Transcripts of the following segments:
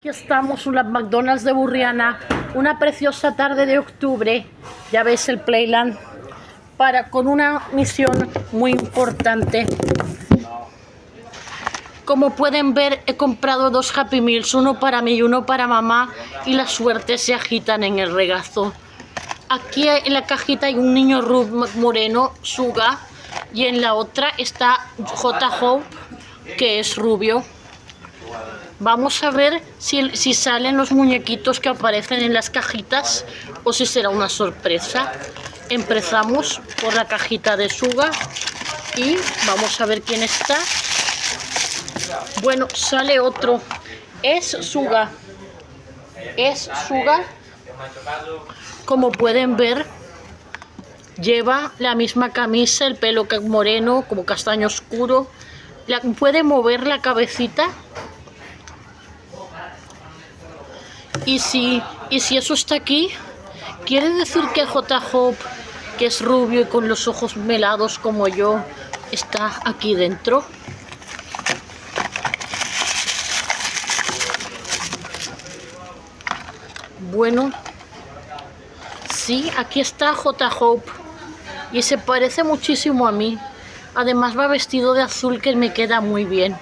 Aquí estamos en la McDonald's de Burriana, una preciosa tarde de octubre, ya veis el Playland, con una misión muy importante. Como pueden ver, he comprado 2 Happy Meals, uno para mí y uno para mamá, y las suertes se agitan en el regazo. Aquí en la cajita hay un niño moreno, Suga, y en la otra está J-Hope, que es rubio. Vamos a ver si salen los muñequitos que aparecen en las cajitas o si será una sorpresa. Empezamos por la cajita de Suga y vamos a ver quién está. Bueno, sale otro. Es Suga. Es Suga. Como pueden ver, lleva la misma camisa, el pelo moreno, como castaño oscuro. Puede mover la cabecita. Y si eso está aquí, quiere decir que J-Hope, que es rubio y con los ojos melados como yo, está aquí dentro. Bueno, sí, aquí está J-Hope y se parece muchísimo a mí. Además va vestido de azul, que me queda muy bien.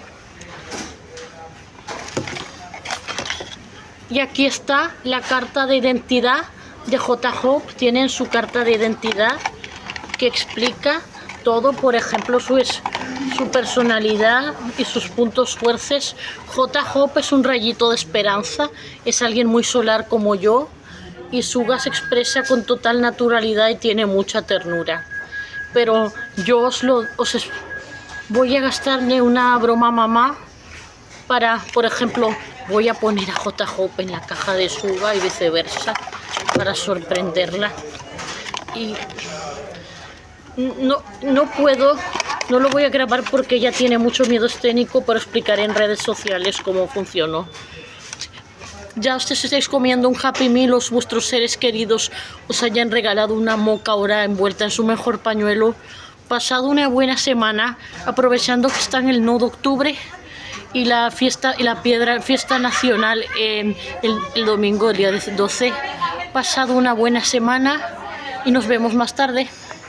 Y aquí está la carta de identidad de J-Hope. Tienen su carta de identidad que explica todo, por ejemplo, su personalidad y sus puntos fuertes. J-Hope es un rayito de esperanza, es alguien muy solar como yo, y Suga se expresa con total naturalidad y tiene mucha ternura. Pero yo voy a gastarle una broma a mamá para, por ejemplo, voy a poner a J-Hope en la caja de Suga y viceversa para sorprenderla. Y no puedo, no lo voy a grabar porque ella tiene mucho miedo escénico, pero explicaré en redes sociales cómo funcionó. Ya ustedes estáis comiendo un Happy Meal, vuestros seres queridos os hayan regalado una moca ahora envuelta en su mejor pañuelo. Pasado una buena semana, aprovechando que está en el 9 de octubre y la fiesta nacional el domingo, el día 12. Pasado una buena semana y nos vemos más tarde.